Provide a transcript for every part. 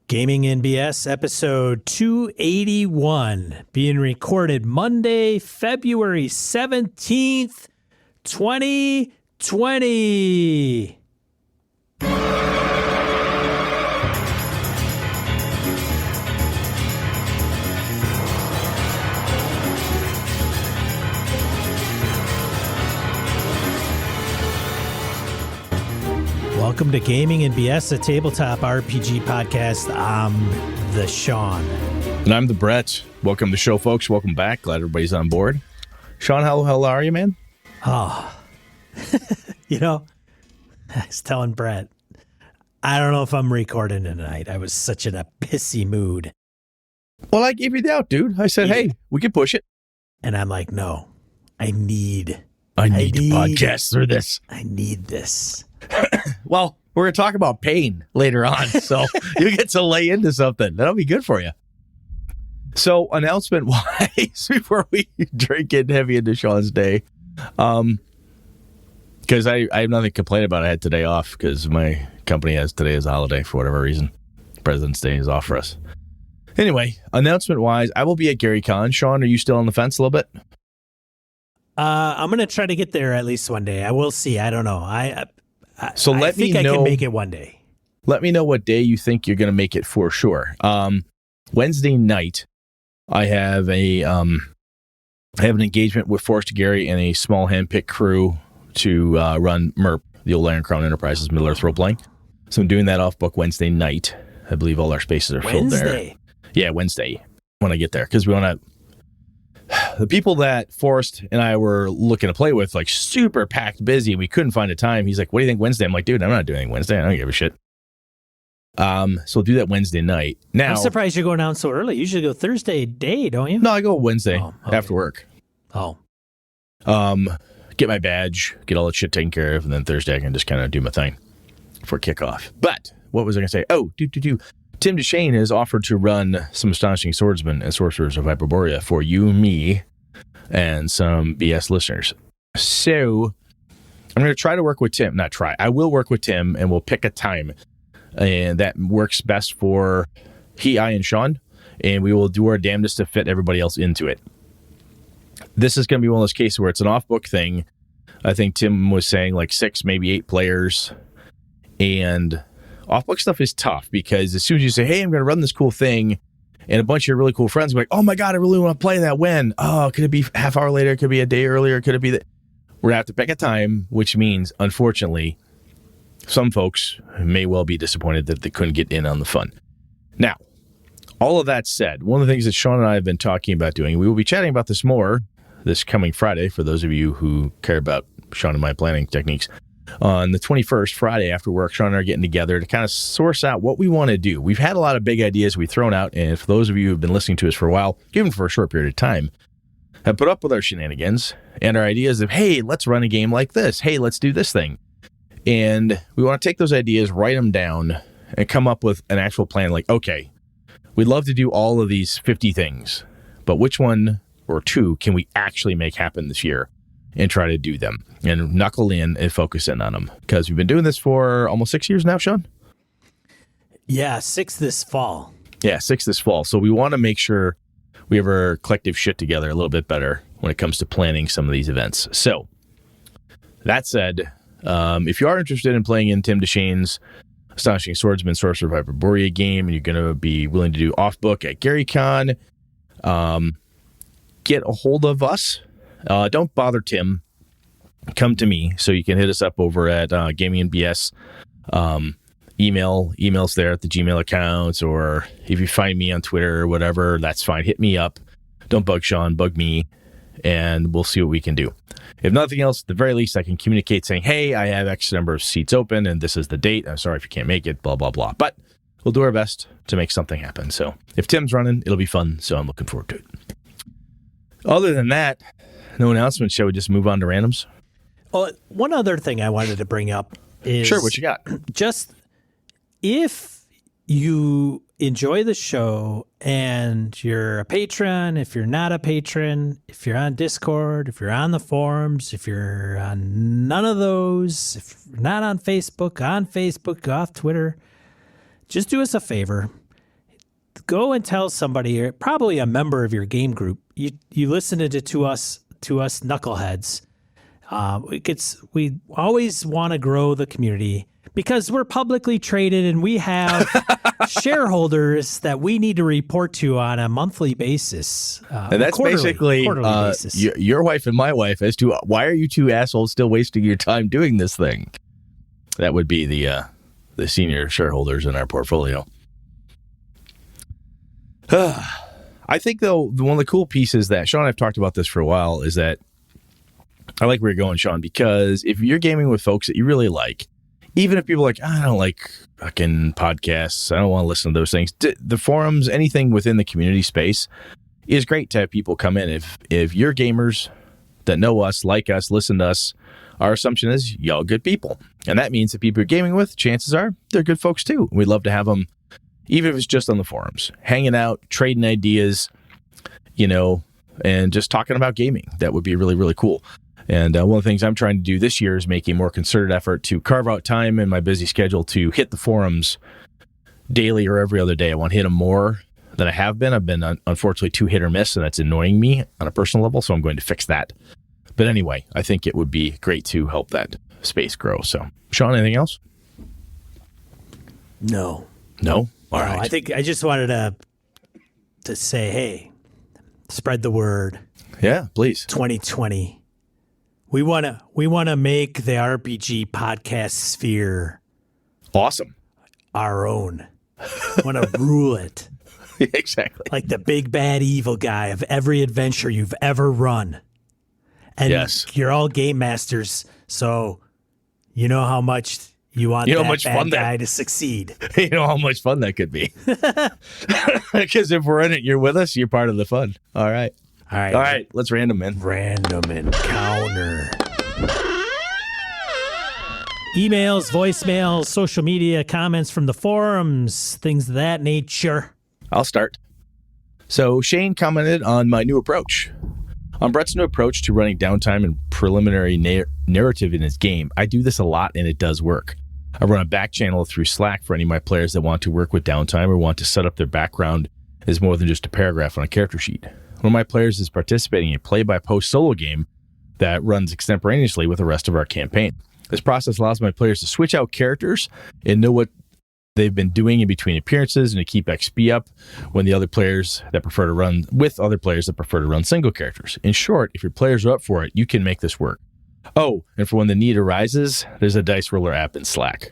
Gaming and BS episode 281 being recorded Monday, February 17th, 2020. Welcome to Gaming and BS, a tabletop RPG podcast. I'm the Sean. And I'm the Brett. Welcome to the show, folks. Welcome back. Glad everybody's on board. Sean, how the hell are you, man? Oh, I was telling Brett, I don't know if I'm recording tonight. I was such in a pissy mood. Well, I gave you the out, dude. I said, hey, we can push it. And I'm like, no, I need to podcast through this. I need this. Well, we're going to talk about pain later on, so you get to lay into something. That'll be good for you. So, announcement-wise, before we drink in heavy into Sean's day, because I have nothing to complain about. I had today off because my company has today as a holiday for whatever reason. President's Day is off for us. Anyway, announcement-wise, I will be at GaryCon. Sean, are you still on the fence a little bit? I'm going to try to get there at least one day. I will see. I don't know. I think I can make it one day. Let me know what day you think you're going to make it for sure. Wednesday night, I have an engagement with Forrest Gary and a small handpicked crew to run MERP, the old Iron Crown Enterprises Middle Earth role-playing. So I'm doing that off book Wednesday night. I believe all our spaces are filled there. Yeah, Wednesday when I get there, because we want to. The people that Forrest and I were looking to play with, like, super packed busy. We couldn't find a time. He's like, what do you think Wednesday? I'm like, dude, I'm not doing anything Wednesday. I don't give a shit. So we'll do that Wednesday night. Now, I'm surprised you're going down so early. You usually go Thursday day, don't you? No, I go Wednesday after work. Oh. Get my badge, get all that shit taken care of, and then Thursday I can just kind of do my thing for kickoff. But what was I going to say? Oh, Tim DeShane has offered to run some Astonishing Swordsmen and Sorcerers of Hyperborea for you, me, and some BS listeners. So I'm going to try to work with Tim. Not try. I will work with Tim, and we'll pick a time and that works best for I, and Sean, and we will do our damnedest to fit everybody else into it. This is going to be one of those cases where it's an off-book thing. I think Tim was saying like 6, maybe 8 players, and off-book stuff is tough because as soon as you say, hey, I'm going to run this cool thing, and a bunch of your really cool friends are like, oh my God, I really want to play that. When? Oh, could it be half hour later? Could it be a day earlier? Could it be that? We're going to have to pick a time, which means, unfortunately, some folks may well be disappointed that they couldn't get in on the fun. Now, all of that said, one of the things that Sean and I have been talking about doing, we will be chatting about this more this coming Friday, for those of you who care about Sean and my planning techniques. On the 21st, Friday after work, Sean and I are getting together to kind of source out what we want to do. We've had a lot of big ideas we've thrown out, and for those of you who have been listening to us for a while, even for a short period of time, have put up with our shenanigans and our ideas of, hey, let's run a game like this. Hey, let's do this thing. And we want to take those ideas, write them down, and come up with an actual plan. Like, okay, we'd love to do all of these 50 things, but which one or two can we actually make happen this year? And try to do them and knuckle in and focus in on them, because we've been doing this for almost 6 years now, Sean. Yeah, 6 this fall. Yeah, 6 this fall. So we want to make sure we have our collective shit together a little bit better when it comes to planning some of these events. So that said, if you are interested in playing in Tim DeShane's Astonishing Swordsman, Sorcerer of Hyperborea game, and you're going to be willing to do off book at GaryCon, get a hold of us. Don't bother Tim. Come to me. So you can hit us up over at Gaming and BS. Emails there at the Gmail accounts, or if you find me on Twitter or whatever, that's fine. Hit me up. Don't bug Sean, bug me, and we'll see what we can do. If nothing else, at the very least, I can communicate saying, hey, I have X number of seats open, and this is the date. I'm sorry if you can't make it, blah, blah, blah. But we'll do our best to make something happen. So if Tim's running, it'll be fun. So I'm looking forward to it. Other than that, no announcements. Shall we just move on to randoms? Oh, one other thing I wanted to bring up is... Sure, what you got? Just if you enjoy the show and you're a patron, if you're not a patron, if you're on Discord, if you're on the forums, if you're on none of those, if you're not on Facebook, off Twitter, just do us a favor. go and tell somebody, or probably a member of your game group, you listen to us knuckleheads. We always want to grow the community because we're publicly traded and we have shareholders that we need to report to on a monthly basis. And that's basically basis. your wife and my wife as to why are you two assholes still wasting your time doing this thing? That would be the senior shareholders in our portfolio. I think, though, one of the cool pieces that Sean and I have talked about this for a while is that I like where you're going, Sean, because if you're gaming with folks that you really like, even if people are like, I don't like fucking podcasts, I don't want to listen to those things, the forums, anything within the community space is great to have people come in. If you're gamers that know us, like us, listen to us, our assumption is y'all good people. And that means the people you're gaming with, chances are they're good folks too. We'd love to have them, even if it's just on the forums, hanging out, trading ideas, and just talking about gaming. That would be really, really cool. And one of the things I'm trying to do this year is make a more concerted effort to carve out time in my busy schedule to hit the forums daily or every other day. I want to hit them more than I have been. I've been, unfortunately, too hit or miss, and that's annoying me on a personal level, so I'm going to fix that. But anyway, I think it would be great to help that space grow. So, Sean, anything else? No. No? All right. I think I just wanted to say, hey, spread the word. Yeah, please. 2020. We want to make the RPG podcast sphere awesome. Our own. Want to rule it. Exactly. Like the big bad evil guy of every adventure you've ever run. And yes. You're all game masters, so you know how much you want that bad guy to succeed. You know how much fun that could be. Because if we're in it, you're with us, you're part of the fun. All right. All right, let's random in. Random encounter. Emails, voicemails, social media, comments from the forums, things of that nature. I'll start. So Shane commented on my new approach. On Brett's new approach to running downtime and preliminary narrative in his game, I do this a lot and it does work. I run a back channel through Slack for any of my players that want to work with downtime or want to set up their background as more than just a paragraph on a character sheet. One of my players is participating in a play-by-post solo game that runs extemporaneously with the rest of our campaign. This process allows my players to switch out characters and know what they've been doing in between appearances and to keep XP up when the other players that prefer to run with other players that prefer to run single characters. In short, if your players are up for it, you can make this work. Oh, and for when the need arises, there's a dice roller app in Slack.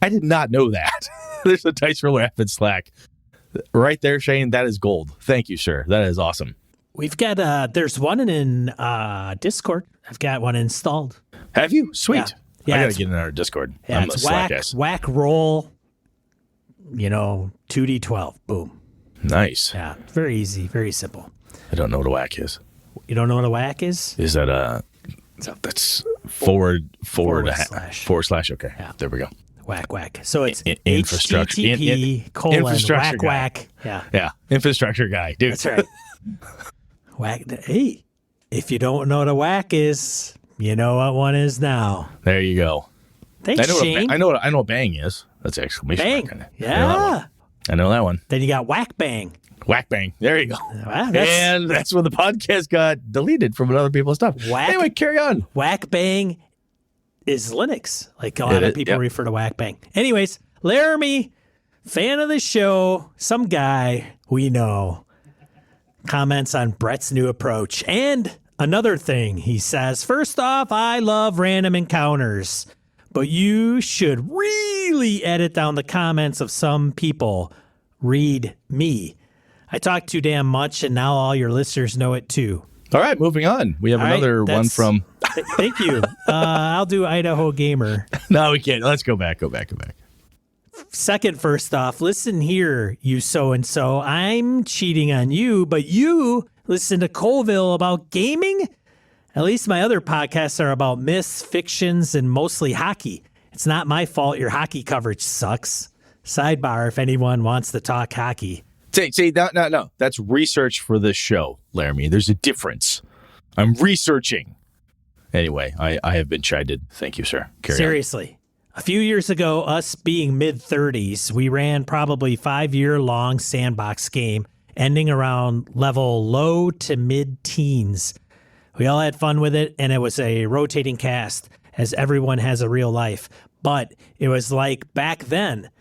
I did not know that. There's a dice roller app in Slack. Right there, Shane, that is gold. Thank you, sir. That is awesome. We've got, there's one in Discord. I've got one installed. Have you? Sweet. Yeah, I got to get in our Discord. Yeah, it's whack roll, 2d12. Boom. Nice. Yeah, very easy, very simple. I don't know what a whack is. You don't know what a whack is? Is that that's forward slash. Okay, yeah. There we go. Whack. So it's infrastructure. HTTP : whack. Yeah. Infrastructure guy, dude. That's right. Whack. Hey, if you don't know what a whack is, you know what one is now. There you go. Thanks, Shane. I know what bang is. That's exclamation bang. Mark. Yeah. I know that one. Then you got whack bang. Whack bang. There you go. Wow, and that's when the podcast got deleted from other people's stuff. Anyway, carry on. Whack bang is Linux. Like a lot of people refer to whack bang. Anyways, Laramie, fan of the show, some guy we know, comments on Brett's new approach. And another thing he says, first off, I love random encounters, but you should really edit down the comments of some people. Read me. I talk too damn much, and now all your listeners know it too. All right, moving on. We have another one from... Thank you. I'll do Idaho Gamer. No, we can't. Let's go back. Second, first off, listen here, you so-and-so. I'm cheating on you, but you listen to Colville about gaming? At least my other podcasts are about myths, fictions, and mostly hockey. It's not my fault your hockey coverage sucks. Sidebar if anyone wants to talk hockey. See, no. That's research for this show, Laramie. There's a difference. I'm researching. Anyway, I have been chided. Thank you, sir. Carry Seriously. A few years ago, us being mid-30s, we ran probably 5-year-long sandbox game, ending around level low to mid-teens. We all had fun with it, and it was a rotating cast, as everyone has a real life. But it was like back then.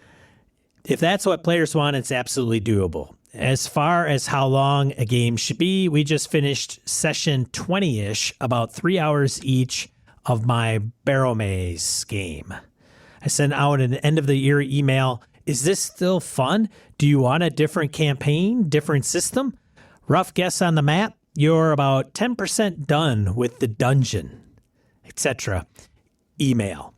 If that's what players want, it's absolutely doable. As far as how long a game should be, we just finished session 20-ish, about 3 hours each of my Barrow Maze game. I sent out an end-of-the-year email. Is this still fun? Do you want a different campaign, different system? Rough guess on the map? You're about 10% done with the dungeon, etc. Email.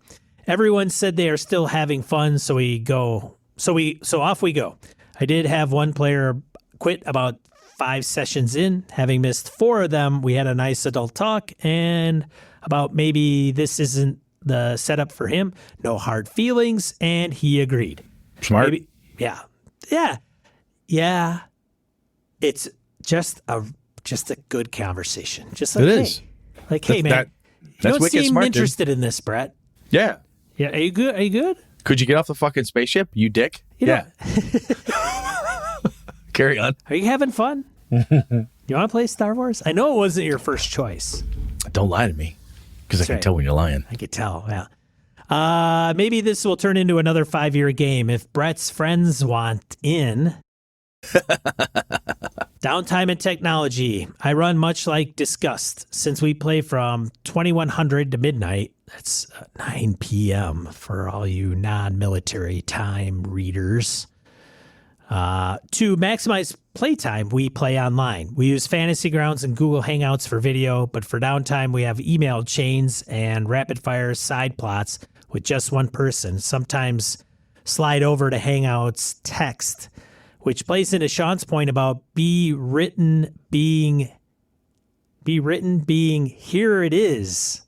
Everyone said they are still having fun, so off we go. I did have one player quit about 5 sessions in. Having missed 4 of them, we had a nice adult talk and about maybe this isn't the setup for him. No hard feelings, and he agreed. Smart. Maybe, yeah. It's just a good conversation. Just like, It hey, is. like, hey, man, you that's don't wicked seem smart, interested in this, Brett. Yeah. Yeah, are you good? Could you get off the fucking spaceship, you dick? You Carry on. Are you having fun? You want to play Star Wars? I know it wasn't your first choice. Don't lie to me, because I can tell when you're lying. I could tell, yeah. Maybe this will turn into another 5-year game if Brett's friends want in. Downtime and technology. I run much like Disgust. Since we play from 2100 to midnight, that's 9 p.m. for all you non-military time readers. To maximize playtime, we play online. We use Fantasy Grounds and Google Hangouts for video, but for downtime, we have email chains and rapid-fire side plots with just one person. Sometimes slide over to Hangouts text, which plays into Sean's point about be written being here it is.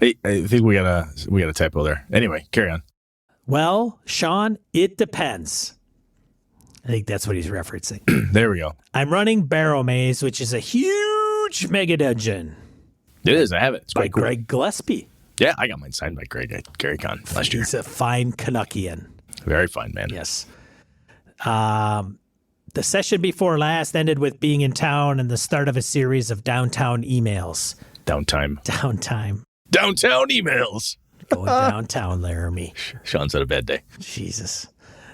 I think we got a typo there. Anyway, carry on. Well, Sean, it depends. I think that's what he's referencing. There we go. I'm running Barrow Maze, which is a huge mega dungeon. It is. I have it. It's By quite cool. Greg Gillespie. Yeah, I got mine signed by Greg at Gary Con last year. He's a fine Canuckian. Very fine, man. Yes. The session before last ended with being in town and the start of a series of downtown emails. Downtime. Downtown emails. Going downtown, Laramie. Sean's had a bad day. Jesus.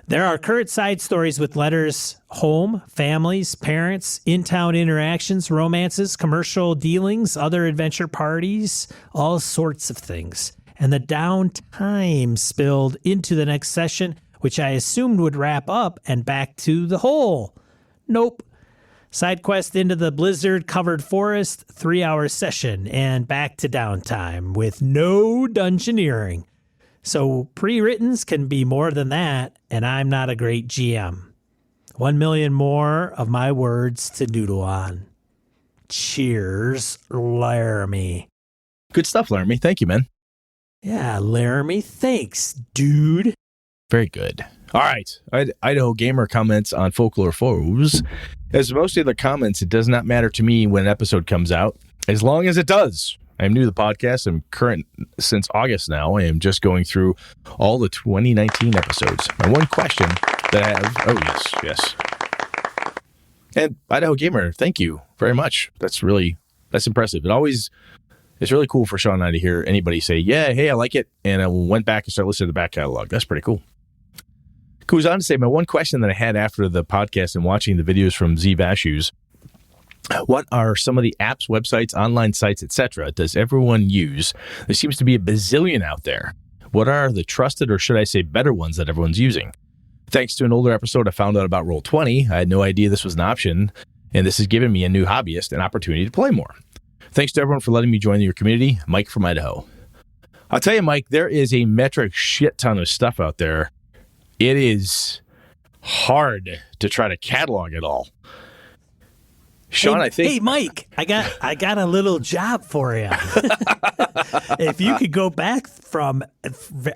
There are current side stories with letters, home, families, parents, in-town interactions, romances, commercial dealings, other adventure parties, all sorts of things. And the downtime spilled into the next session, which I assumed would wrap up and back to the hole. Nope. Side quest into the blizzard-covered forest, 3-hour session, and back to downtime with no dungeoneering. So pre-writtens can be more than that, and I'm not a great GM. 1 million more of my words to noodle on. Cheers, Laramie. Good stuff, Laramie. Thank you, man. Yeah, Laramie, thanks, dude. Very good. All right. Idaho Gamer comments on Folklore Foes. As most of the comments, it does not matter to me when an episode comes out, as long as it does. I am new to the podcast. I'm current since August now. I am just going through all the 2019 episodes. My one question that I have... yes. And Idaho Gamer, thank you very much. That's impressive. It's really cool for Sean and I to hear anybody say, yeah, hey, I like it. And I went back and started listening to the back catalog. That's pretty cool. Goes on to say, my one question that I had after the podcast and watching the videos from Z Vashues, what are some of the apps, websites, online sites, etc. does everyone use? There seems to be a bazillion out there. What are the trusted, or should I say better ones that everyone's using? Thanks to an older episode, I found out about Roll20. I had no idea this was an option, and this has given me, a new hobbyist, an opportunity to play more. Thanks to everyone for letting me join your community. Mike from Idaho. I'll tell you, Mike, there is a metric shit ton of stuff out there. It is hard to try to catalog it all. Sean, I think... Hey, Mike, I got a little job for you. If you could go back from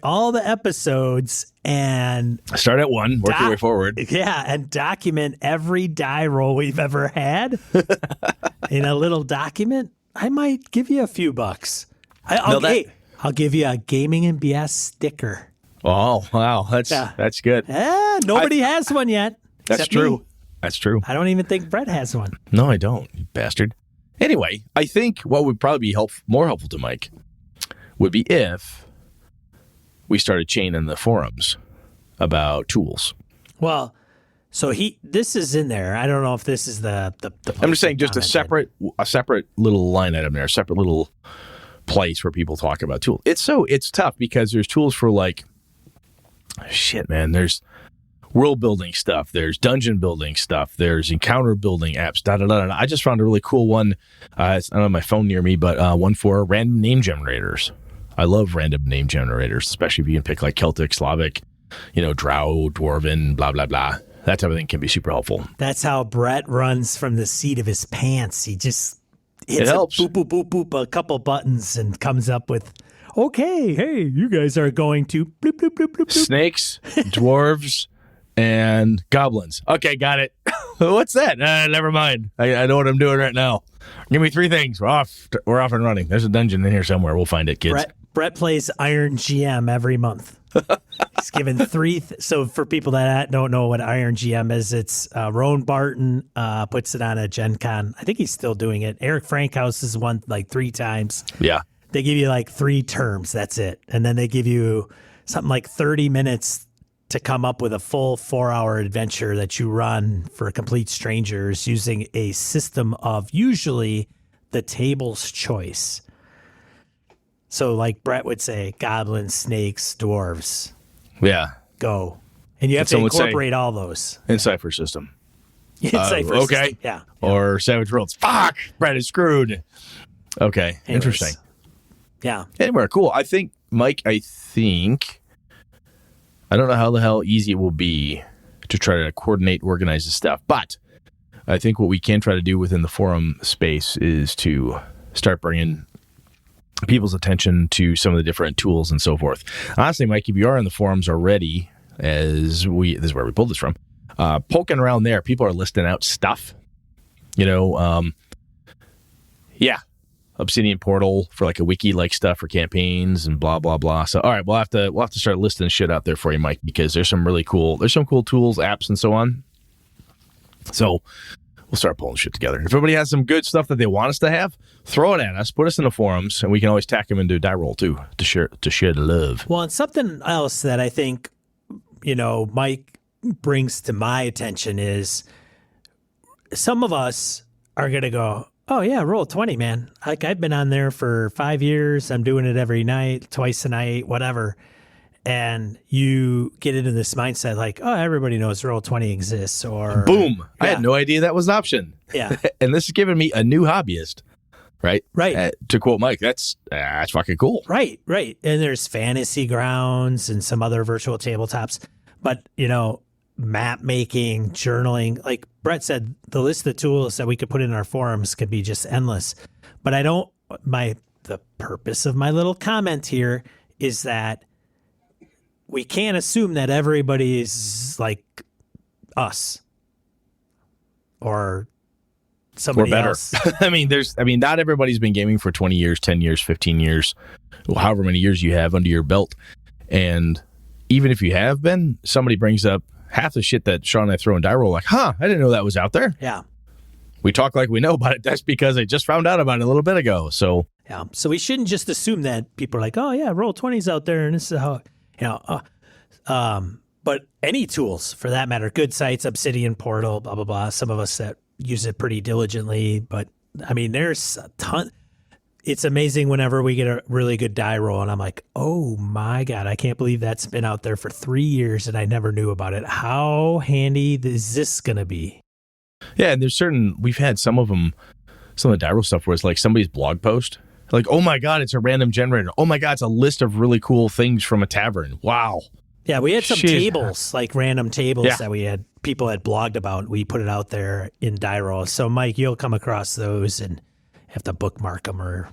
all the episodes and... Start at 1, work your way forward. Yeah, and document every die roll we've ever had in a little document, I might give you a few bucks. I'll give you a Gaming and BS sticker. Oh, wow. That's good. Nobody has one yet. That's true. Me. That's true. I don't even think Brett has one. No, I don't, you bastard. Anyway, I think what would probably be more helpful to Mike would be if we started chaining the forums about tools. Well, so this is in there. I don't know if this is the I'm just saying, just a separate little line item there, a separate little place where people talk about tools. It's tough because there's tools for like, shit, man. There's world building stuff. There's dungeon building stuff. There's encounter building apps. I just found a really cool one. I don't have my phone near me, but one for random name generators. I love random name generators, especially if you can pick like Celtic, Slavic, Drow, Dwarven, blah, blah, blah. That type of thing can be super helpful. That's how Brett runs from the seat of his pants. He just hits boop, boop, boop, boop, a couple buttons and comes up with, okay, hey, you guys are going to bloop, bloop, bloop, bloop, bloop. Snakes, dwarves, and goblins. Okay, got it. What's that? Never mind. I know what I'm doing right now. Give me 3 things. We're off and running. There's a dungeon in here somewhere. We'll find it, kids. Brett plays Iron GM every month. He's given 3. So for people that don't know what Iron GM is, it's Rowan Barton puts it on a Gen Con. I think he's still doing it. Eric Frankhouse has won like 3 times. Yeah. They give you like 3 terms. That's it. And then they give you something like 30 minutes to come up with a full 4-hour adventure that you run for complete strangers using a system of usually the table's choice. So like Brett would say, goblins, snakes, dwarves. Yeah. Go. And you have to incorporate all those. In Cypher system. Cypher okay. system. Yeah. Or Savage Worlds. Fuck! Brett is screwed. Okay. Anyways. Interesting. Yeah. Anyway, cool. I think, Mike, I don't know how the hell easy it will be to try to coordinate, organize this stuff, but I think what we can try to do within the forum space is to start bringing people's attention to some of the different tools and so forth. Honestly, Mike, if you are in the forums already, this is where we pulled this from, poking around there, people are listing out stuff, Obsidian Portal for like a wiki like stuff for campaigns and blah blah blah. So all right, we'll have to start listing shit out there for you, Mike, because there's some cool tools, apps, and so on. So we'll start pulling shit together. If everybody has some good stuff that they want us to have, throw it at us, put us in the forums, and we can always tack them into die roll too to share the love. Well, and something else that I think Mike brings to my attention is some of us are gonna go, oh, yeah, Roll20, man. Like, I've been on there for 5 years. I'm doing it every night, twice a night, whatever. And you get into this mindset like, oh, everybody knows Roll20 exists. Or boom. Yeah. I had no idea that was an option. Yeah. And this is giving me a new hobbyist, right? Right. To quote Mike, that's fucking cool. Right. And there's Fantasy Grounds and some other virtual tabletops. But, map making, journaling, like Brett said, the list of tools that we could put in our forums could be just endless. But the purpose of my little comment here is that we can't assume that everybody is like us or somebody else. Not everybody's been gaming for 20 years, 10 years, 15 years, however many years you have under your belt. And even if you have been, somebody brings up half the shit that Sean and I throw in die roll, like, I didn't know that was out there. Yeah. We talk like we know about it. That's because I just found out about it a little bit ago. So yeah. So we shouldn't just assume that people are like, oh yeah, Roll20's out there and this is how, but any tools for that matter, good sites, Obsidian Portal, blah, blah, blah. Some of us that use it pretty diligently, but there's a ton. It's amazing whenever we get a really good die roll and I'm like, oh my God, I can't believe that's been out there for 3 years and I never knew about it. How handy is this going to be? Yeah. And we've had some of the die roll stuff where it's like somebody's blog post, like, oh my God, it's a random generator. Oh my God, it's a list of really cool things from a tavern. Wow. Yeah. We had some tables, like random tables that people had blogged about. We put it out there in die roll. So Mike, you'll come across those and have to bookmark them or,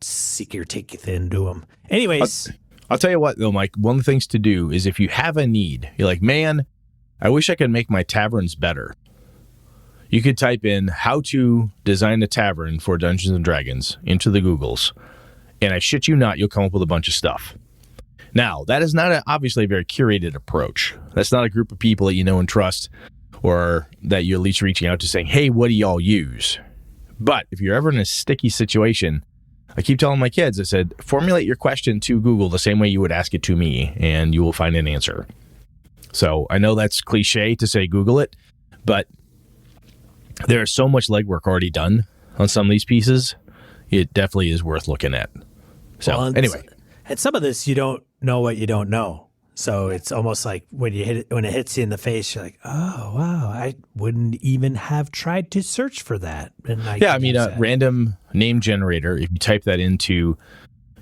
seek your teeth into them. Anyways. I'll tell you what, though, Mike, one of the things to do is if you have a need, you're like, man, I wish I could make my taverns better. You could type in how to design a tavern for Dungeons & Dragons into the Googles, And I shit you not, you'll come up with a bunch of stuff. Now, that is not obviously a very curated approach. That's not a group of people that you know and trust, or that you're at least reaching out to saying, hey, what do y'all use? But if you're ever in a sticky situation, I keep telling my kids, I said, formulate your question to Google the same way you would ask it to me, and you will find an answer. So I know that's cliche to say Google it, but there's so much legwork already done on some of these pieces. It definitely is worth looking at. So anyway. And some of this, you don't know what you don't know. So it's almost like when it hits you in the face, you're like, oh, wow, I wouldn't even have tried to search for that. And a random name generator, if you type that into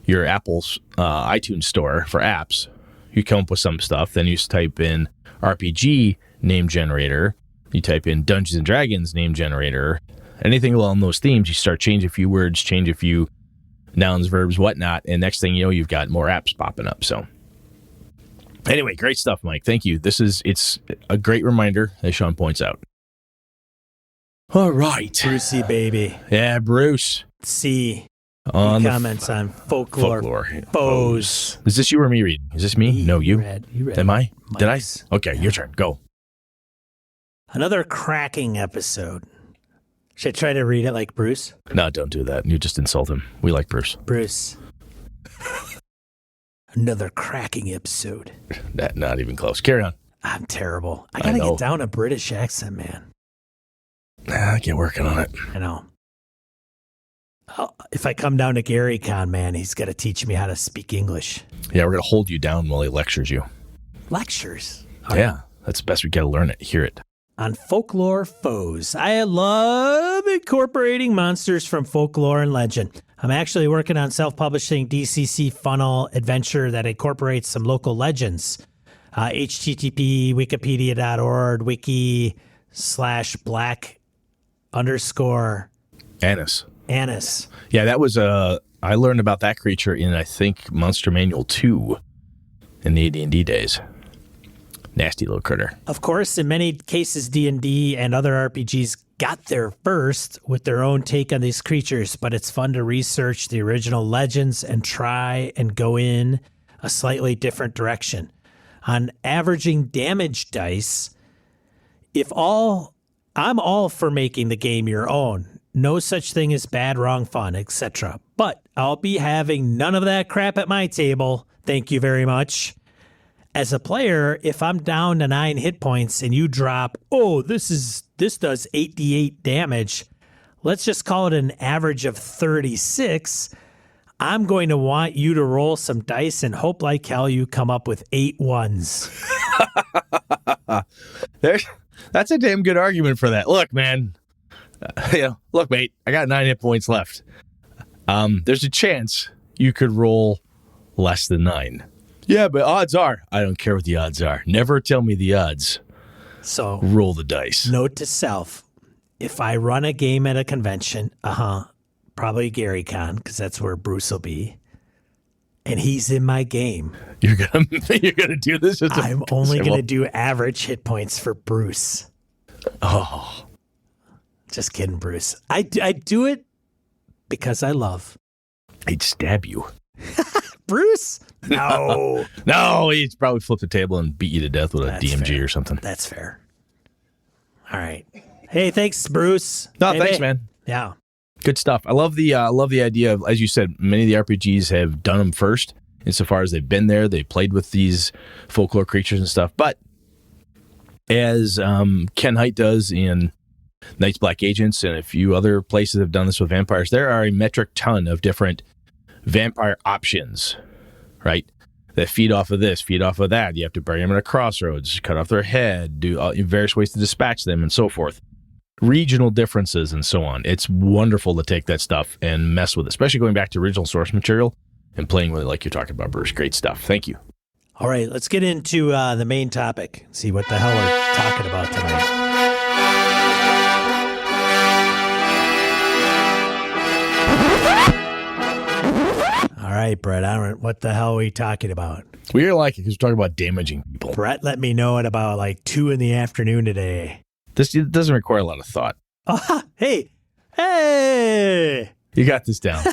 your Apple's iTunes store for apps, you come up with some stuff. Then you type in RPG name generator. You type in Dungeons and Dragons name generator. Anything along those themes, you start changing a few words, change a few nouns, verbs, whatnot, and next thing you know, you've got more apps popping up. So anyway, great stuff, Mike. Thank you. It's a great reminder, as Sean points out. All right. Brucey, baby. Yeah, Bruce. C. On comments on folklore foes. Is this you or me reading? Is this me? No, you. You read. Am I? Mike's. Did I? Okay, your turn. Go. Another cracking episode. Should I try to read it like Bruce? No, don't do that. You just insult him. We like Bruce. Bruce. Another cracking episode. Not even close. Carry on. I'm terrible. I gotta get down a British accent, man. I get working on it. I know. If I come down to Gary Con, man, he's got to teach me how to speak English. Yeah, we're going to hold you down while he lectures you. Lectures? Yeah, that's the best. We got to learn it, hear it. On folklore foes. I love incorporating monsters from folklore and legend. I'm actually working on self-publishing DCC funnel adventure that incorporates some local legends. http wikipedia.org wiki/black_Annis. Yeah, that was I learned about that creature in, I think, Monster Manual 2 in the AD&D days. Nasty little critter. Of course, in many cases, D&D and other RPGs got there first with their own take on these creatures, but it's fun to research the original legends and try and go in a slightly different direction. On averaging damage dice, I'm all for making the game your own. No such thing as bad, wrong, fun, etc. But I'll be having none of that crap at my table. Thank you very much. As a player, if I'm down to 9 hit points and you drop, this does 8d8 damage, let's just call it an average of 36, I'm going to want you to roll some dice and hope like hell you come up with 8 ones. That's a damn good argument for that. Look, man. Look, mate, I got 9 hit points left. There's a chance you could roll less than 9. Yeah, but odds are, I don't care what the odds are. Never tell me the odds. So roll the dice. Note to self, if I run a game at a convention, probably Gary Con, because that's where Bruce will be, and he's in my game. You're gonna do this? I'm only gonna do average hit points for Bruce. Oh. Just kidding, Bruce. I do it because I love. I'd stab you. Bruce? No. No, he'd probably flip the table and beat you to death with That's a DMG fair. or something. That's fair. All right. Hey, thanks, Bruce. No, thanks, man. Yeah. Good stuff. I love the idea of, as you said, many of the RPGs have done them first insofar as they've been there. They played with these folklore creatures and stuff. But as Ken Hite does in Night's Black Agents and a few other places have done this with vampires, there are a metric ton of different vampire options, right? That feed off of this, feed off of that. You have to bury them at a crossroads, cut off their head, do various ways to dispatch them, and so forth. Regional differences and so on. It's wonderful to take that stuff and mess with it, especially going back to original source material and playing with it like you're talking about, Bruce. Great stuff. Thank you. All right, let's get into the main topic. See what the hell we're talking about tonight. All right, Brett, what the hell are we talking about? We like it because we're talking about damaging people. Brett let me know at about 2 in the afternoon today. This doesn't require a lot of thought. Oh, hey! You You got this down.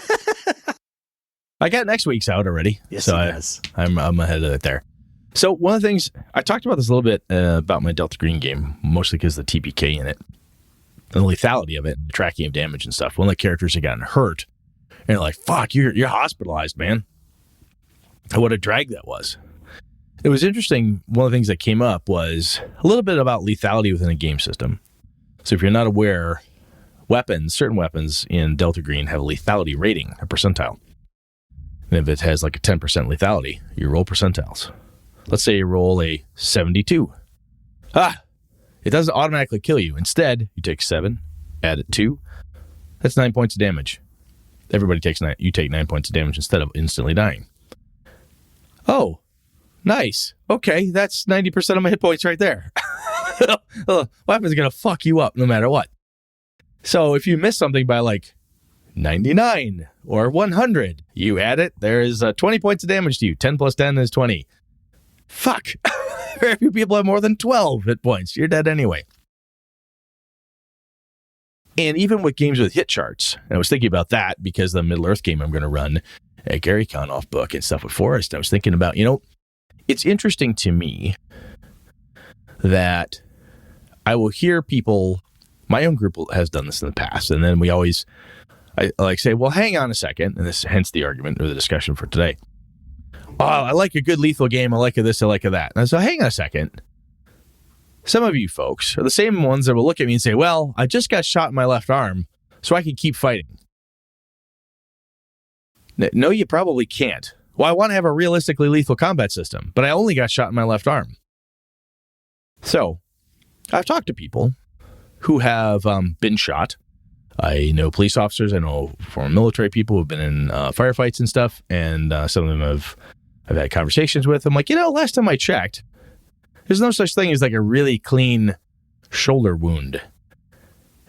I got next week's out already. Yes, so he does. I'm ahead of it there. So one of the things, I talked about this a little bit about my Delta Green game, mostly because of the TPK in it, and the lethality of it, and the tracking of damage and stuff. One of the characters had gotten hurt, and they're like, fuck, you're hospitalized, man. And what a drag that was. It was interesting, one of the things that came up was a little bit about lethality within a game system. So if you're not aware, certain weapons in Delta Green have a lethality rating, a percentile. And if it has like a 10% lethality, you roll percentiles. Let's say you roll a 72. It doesn't automatically kill you. Instead, you take 7, add it 2. That's 9 points of damage. Everybody takes 9. You take 9 points of damage instead of instantly dying. Oh, nice. Okay, that's 90% of my hit points right there. Weapon's going to fuck you up no matter what. So if you miss something by like 99 or 100, you add it. There is 20 points of damage to you. 10 plus 10 is 20. Fuck. Very few people have more than 12 hit points. You're dead anyway. And even with games with hit charts, and I was thinking about that because the Middle-earth game I'm going to run at Gary Con off book and stuff with Forrest, I was thinking about, it's interesting to me that I will hear people, my own group has done this in the past, and then I like say, well, hang on a second, and this hence the argument or the discussion for today. Oh, I like a good lethal game. I like a this, I like a that. And so hang on a second. Some of you folks are the same ones that will look at me and say, well, I just got shot in my left arm, so I can keep fighting. No, you probably can't. Well, I want to have a realistically lethal combat system, but I only got shot in my left arm. So I've talked to people who have been shot. I know police officers. I know former military people who have been in firefights and stuff, and some of them I've had conversations with. I'm like, last time I checked, there's no such thing as like a really clean shoulder wound.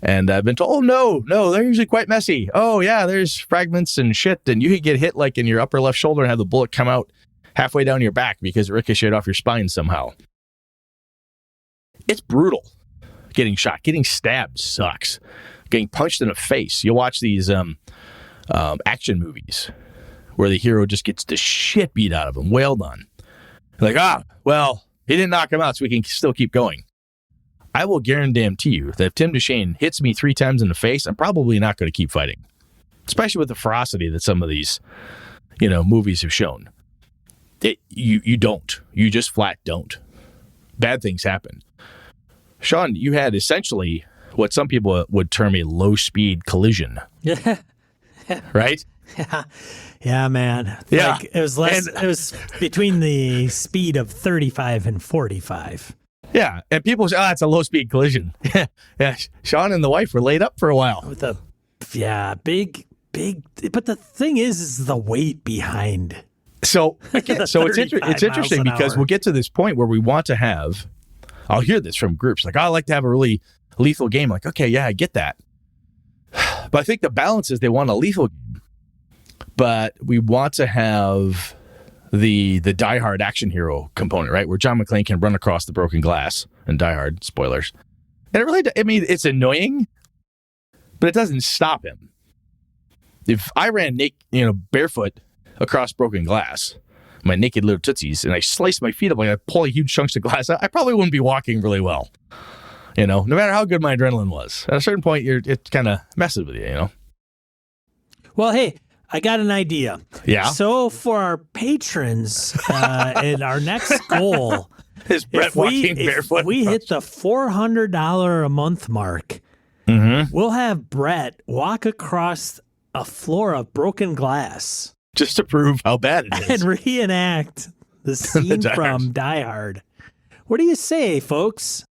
And I've been told, oh, no, they're usually quite messy. Oh, yeah, there's fragments and shit, and you could get hit like in your upper left shoulder and have the bullet come out halfway down your back because it ricocheted off your spine somehow. It's brutal. Getting shot, getting stabbed sucks. Getting punched in the face. You'll watch these action movies where the hero just gets the shit beat out of him, wailed on. Like, well, he didn't knock him out, so we can still keep going. I will guarantee you that if Tim DeShane hits me 3 times in the face, I'm probably not going to keep fighting. Especially with the ferocity that some of these, movies have shown. You don't. You just flat don't. Bad things happen. Sean, you had essentially what some people would term a low-speed collision. Yeah. Right? Yeah, man. Yeah. Like, it was between the speed of 35 and 45. Yeah, and people say, it's a low-speed collision. Yeah, Sean and the wife were laid up for a while. With big, but the thing is the weight behind. So it's interesting because we'll get to this point where we want to have, I'll hear this from groups, like, I like to have a really lethal game. Like, okay, yeah, I get that. But I think the balance is they want a lethal game, but we want to have the Die Hard action hero component, right? Where John McClane can run across the broken glass and Die Hard, spoilers. And it really, it's annoying, but it doesn't stop him. If I ran barefoot across broken glass, my naked little tootsies, and I sliced my feet up like I pull huge chunks of glass, I probably wouldn't be walking really well. No matter how good my adrenaline was. At a certain point, it kind of messes with you, Well, hey, I got an idea. Yeah. So for our patrons, and our next goal is Brett walking barefoot. If we hit the $400 a month mark, we'll have Brett walk across a floor of broken glass. Just to prove how bad it is. And reenact the scene from Die Hard. What do you say, folks?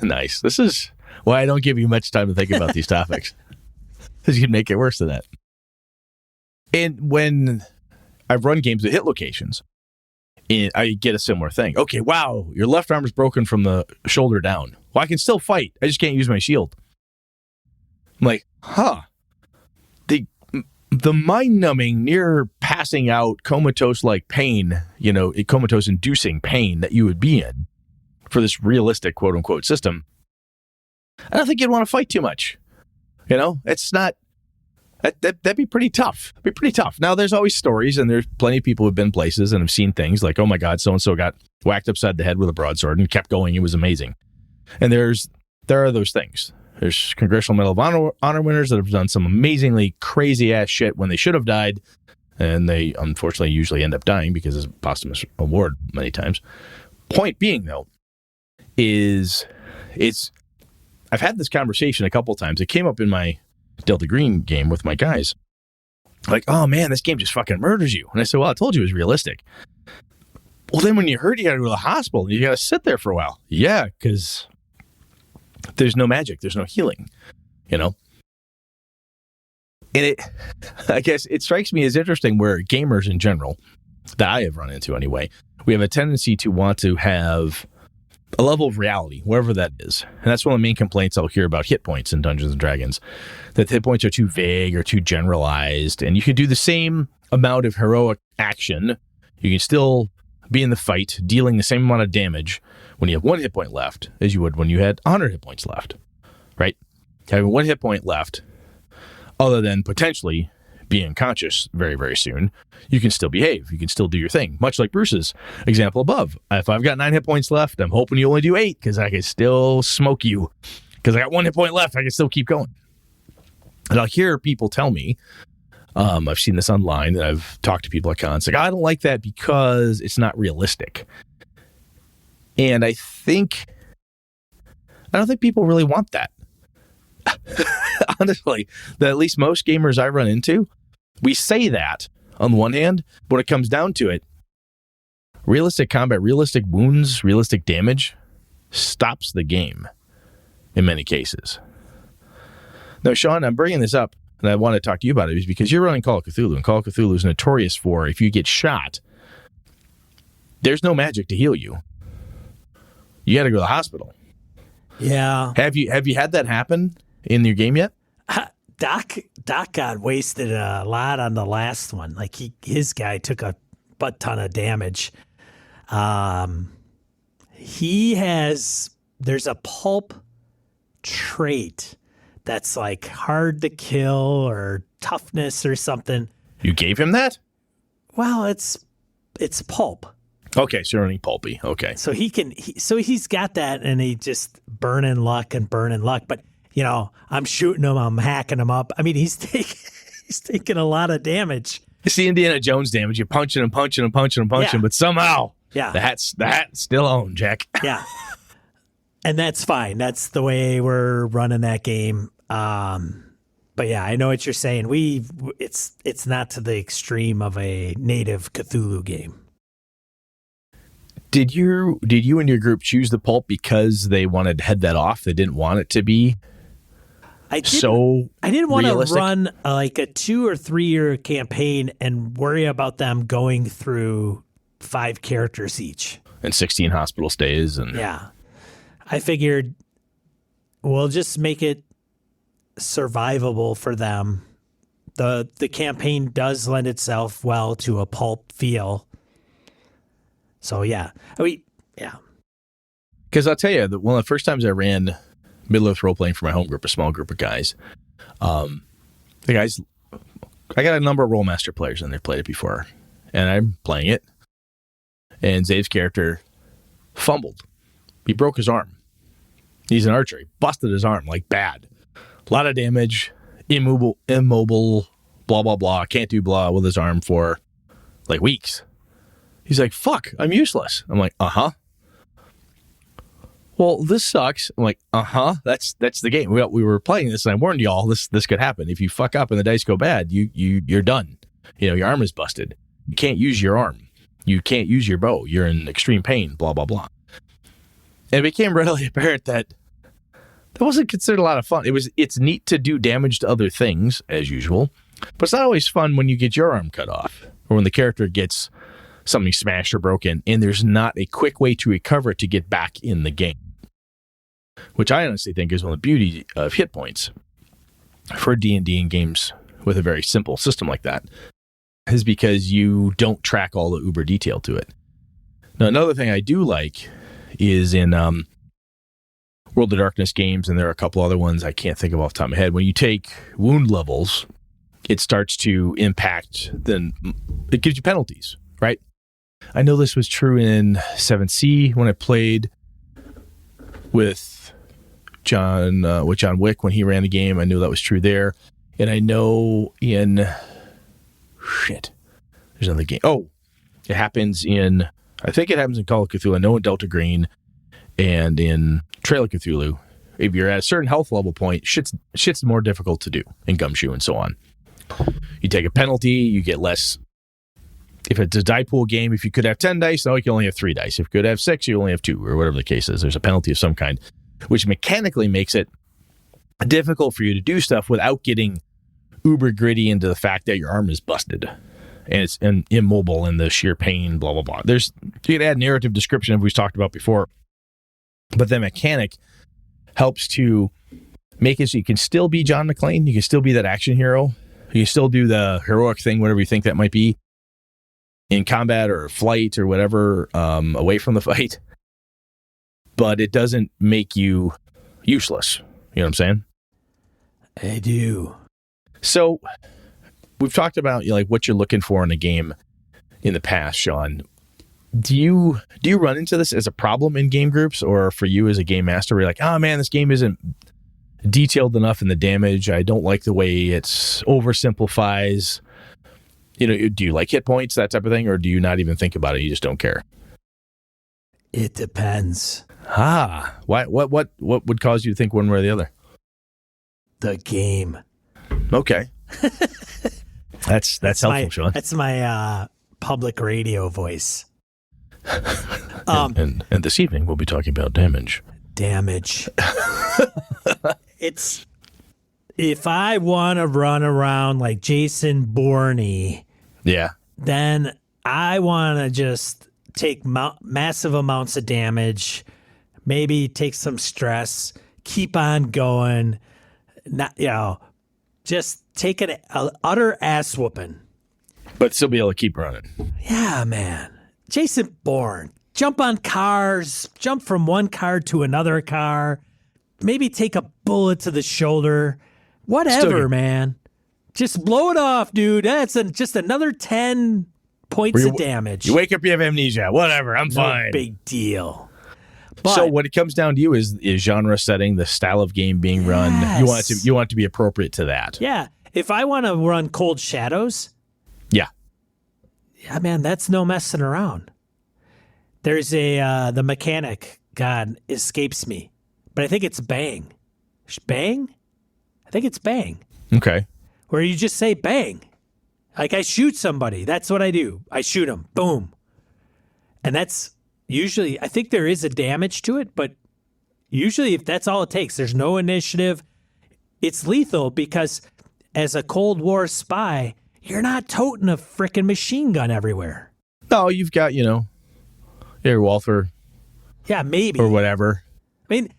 Nice. This is why I don't give you much time to think about these topics. Because you can make it worse than that. And when I've run games that hit locations, and I get a similar thing. Okay, wow, your left arm is broken from the shoulder down. Well, I can still fight. I just can't use my shield. I'm like, The mind-numbing, near passing out, comatose-like pain, comatose-inducing pain that you would be in for this realistic quote-unquote system, I don't think you'd want to fight too much. It's not That'd be pretty tough. It'd be pretty tough. Now, there's always stories, and there's plenty of people who've been places and have seen things like, oh my God, so-and-so got whacked upside the head with a broadsword and kept going. It was amazing. And there are those things. There's Congressional Medal of Honor winners that have done some amazingly crazy-ass shit when they should have died, and they unfortunately usually end up dying because it's a posthumous award many times. Point being, though, is I've had this conversation a couple times. It came up in my Delta Green game with my guys. Like, oh man, this game just fucking murders you. And I said, well, I told you it was realistic. Well, then when you hurt, you got to go to the hospital and you got to sit there for a while. Yeah, because there's no magic. There's no healing, you know? And I guess it strikes me as interesting where gamers in general, that I have run into anyway, we have a tendency to want to have a level of reality, wherever that is. And that's one of the main complaints I'll hear about hit points in Dungeons & Dragons, that hit points are too vague or too generalized. And you can do the same amount of heroic action. You can still be in the fight, dealing the same amount of damage when you have 1 hit point left as you would when you had 100 hit points left, right? Having 1 hit point left, other than potentially being unconscious very, very soon, you can still behave. You can still do your thing. Much like Bruce's example above. If I've got 9 hit points left, I'm hoping you only do 8 because I can still smoke you. Because I got 1 hit point left, I can still keep going. And I'll hear people tell me, I've seen this online, and I've talked to people at cons, like, I don't like that because it's not realistic. And I don't think people really want that. Honestly, that at least most gamers I run into, we say that on the one hand, but when it comes down to it, realistic combat, realistic wounds, realistic damage stops the game in many cases. Now, Sean, I'm bringing this up, and I want to talk to you about it, is because you're running Call of Cthulhu, and Call of Cthulhu is notorious for, if you get shot, there's no magic to heal you. You got to go to the hospital. Yeah. Have you had that happen in your game yet? Doc got wasted a lot on the last one. Like his guy took a butt ton of damage. There's a pulp trait that's like hard to kill or toughness or something. You gave him that? Well, it's pulp. Okay, so you're running pulpy. Okay. So he's got that, and he just burning luck. But you know, I'm shooting him, I'm hacking him up. I mean, he's taking a lot of damage. You see Indiana Jones damage. You're punching him, but somehow, the hat's still on, Jack. Yeah, and that's fine. That's the way we're running that game. But yeah, I know what you're saying. It's not to the extreme of a native Cthulhu game. Did you and your group choose the pulp because they wanted to head that off? They didn't want it to be I didn't want to run like a 2 or 3 year campaign and worry about them going through 5 characters each. And 16 hospital stays. And yeah. I figured we'll just make it survivable for them. The campaign does lend itself well to a pulp feel. So yeah. Because I'll tell you that one of the first times I ran Middle-earth role-playing for my home group, a small group of guys, I got a number of Rollmaster players and they've played it before. And I'm playing it. And Zave's character fumbled. He broke his arm. He's an archer. He busted his arm, like bad. A lot of damage, immobile, blah, blah, blah. Can't do blah with his arm for like weeks. He's like, fuck, I'm useless. I'm like, uh-huh. Well, this sucks. I'm like, uh-huh. That's the game. We were playing this, and I warned y'all this could happen. If you fuck up and the dice go bad, you're done. You know, your arm is busted. You can't use your arm. You can't use your bow. You're in extreme pain, blah, blah, blah. And it became readily apparent that wasn't considered a lot of fun. It's neat to do damage to other things, as usual, but it's not always fun when you get your arm cut off or when the character gets something smashed or broken and there's not a quick way to recover it to get back in the game. Which I honestly think is one of the beauty of hit points for D&D and games with a very simple system like that, is because you don't track all the uber detail to it. Now, another thing I do like is in World of Darkness games, and there are a couple other ones I can't think of off the top of my head, when you take wound levels it starts to impact, then it gives you penalties, right? I know this was true in 7C when I played with John Wick when he ran the game. I knew that was true there. And I know in... There's another game. Oh, it happens in... I think it happens in Call of Cthulhu. I know in Delta Green and in Trail of Cthulhu. If you're at a certain health level point, shit's more difficult to do in Gumshoe and so on. You take a penalty, you get less. If it's a die pool game, if you could have 10 dice, no, you can only have 3 dice. If you could have 6, you only have 2, or whatever the case is. There's a penalty of some kind, which mechanically makes it difficult for you to do stuff without getting uber gritty into the fact that your arm is busted and it's immobile and the sheer pain, blah, blah, blah. You could add narrative description, as we've talked about before, but the mechanic helps to make it so you can still be John McClane. You can still be that action hero. You can still do the heroic thing, whatever you think that might be, in combat or flight or whatever, away from the fight. But it doesn't make you useless. You know what I'm saying? I do. So we've talked about what you're looking for in a game in the past, Sean. Do you run into this as a problem in game groups, or for you as a game master, where you're like, oh man, this game isn't detailed enough in the damage. I don't like the way it oversimplifies. Do you like hit points, that type of thing, or do you not even think about it? You just don't care? It depends. Why? What would cause you to think one way or the other? The game. Okay. That's helpful, Sean. That's my public radio voice. And this evening we'll be talking about damage. It's if I want to run around like Jason Bourne, then I want to just take massive amounts of damage, maybe take some stress, keep on going, not just take an utter ass whooping, but still be able to keep running. Yeah, man. Jason Bourne, jump on cars, jump from one car to another car, maybe take a bullet to the shoulder, whatever, man. Just blow it off, dude. That's just another 10 points of damage. You wake up, you have amnesia. Whatever, I'm no fine. Big deal. But, so what it comes down to is genre setting, the style of game being run. You want it to be appropriate to that. Yeah. If I want to run Cold Shadows, yeah, man, that's no messing around. There's the mechanic, God, escapes me, but I think it's bang. Bang? I think it's bang. Okay. Where you just say bang. Like I shoot somebody. That's what I do. I shoot them. Boom. And that's usually, I think there is a damage to it, but usually if that's all it takes, there's no initiative. It's lethal because as a Cold War spy, you're not toting a frickin' machine gun everywhere. No, you've got, your Walther. Yeah, maybe. Or whatever. I mean,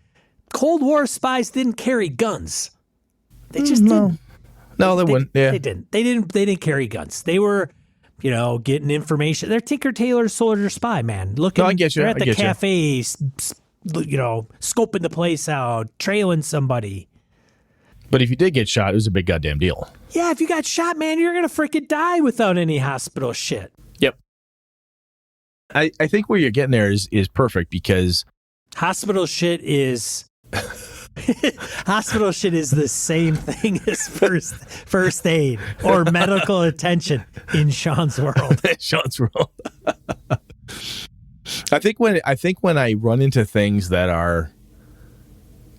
Cold War spies didn't carry guns. They just didn't. No, they wouldn't. Yeah. They didn't. They didn't carry guns. They were, getting information. They're Tinker Tailor Soldier Spy, man. Looking, I get you. They're at the cafe, scoping the place out, trailing somebody. But if you did get shot, it was a big goddamn deal. Yeah, if you got shot, man, you're going to freaking die without any hospital shit. Yep. I think where you're getting there is perfect because... Hospital shit is... Hospital shit is the same thing as first aid or medical attention in Sean's world. Sean's world. I think when I run into things that are...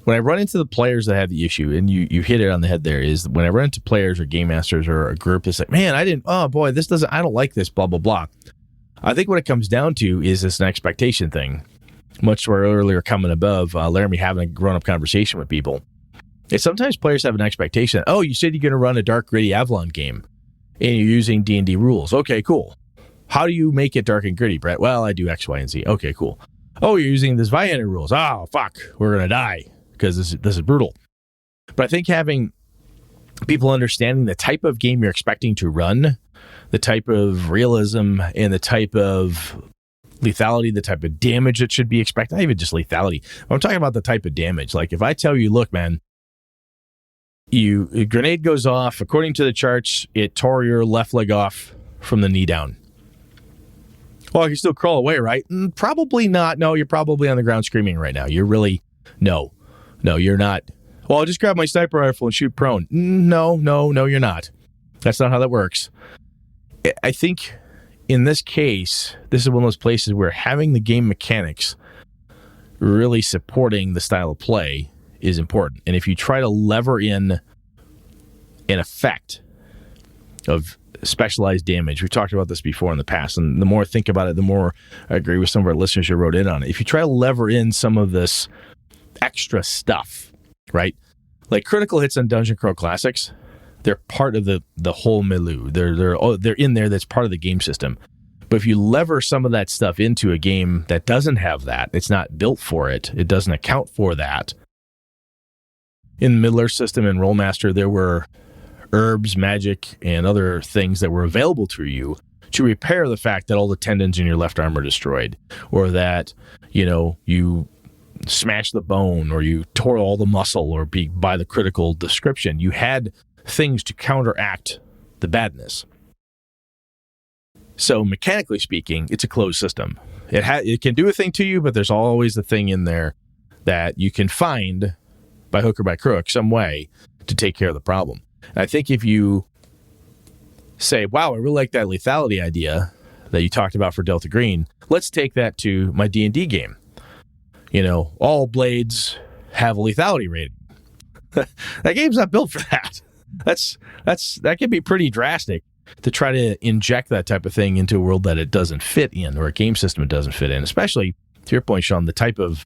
When I run into the players that have the issue, and you hit it on the head there, is when I run into players or game masters or a group that's like, man, I don't like this, blah, blah, blah. I think what it comes down to is it's an expectation thing. Much to our earlier comment above, Laramie having a grown-up conversation with people. It's sometimes players have an expectation. Oh, you said you're going to run a dark, gritty Avalon game, and you're using D&D rules. Okay, cool. How do you make it dark and gritty, Brett? Well, I do X, Y, and Z. Okay, cool. Oh, you're using this Viander rules. Oh, fuck. We're going to die. Because this is brutal. But I think having people understanding the type of game you're expecting to run, the type of realism and the type of lethality, the type of damage that should be expected, not even just lethality. I'm talking about the type of damage. Like if I tell you, look, man, a grenade goes off. According to the charts, it tore your left leg off from the knee down. Well, you still crawl away, right? Probably not. No, you're probably on the ground screaming right now. You're really, no, you're not. Well, I'll just grab my sniper rifle and shoot prone. No, you're not. That's not how that works. I think in this case, this is one of those places where having the game mechanics really supporting the style of play is important. And if you try to lever in an effect of specialized damage, we've talked about this before in the past, and the more I think about it, the more I agree with some of our listeners who wrote in on it. If you try to lever in some of this extra stuff, right? Like critical hits on Dungeon Crawl Classics, they're part of the whole milieu. They're in there. That's part of the game system. But if you lever some of that stuff into a game that doesn't have that, it's not built for it. It doesn't account for that. In the Middle-earth system and Rollmaster, there were herbs, magic, and other things that were available to you to repair the fact that all the tendons in your left arm are destroyed, or that you smashed the bone, or you tore all the muscle, or by the critical description, you had things to counteract the badness. So mechanically speaking, it's a closed system. It can do a thing to you, but there's always the thing in there that you can find by hook or by crook, some way to take care of the problem. And I think if you say, wow, I really like that lethality idea that you talked about for Delta Green, let's take that to my D&D game. All blades have a lethality rating. That game's not built for that. That can be pretty drastic to try to inject that type of thing into a world that it doesn't fit in, or a game system it doesn't fit in, especially, to your point, Sean, the type of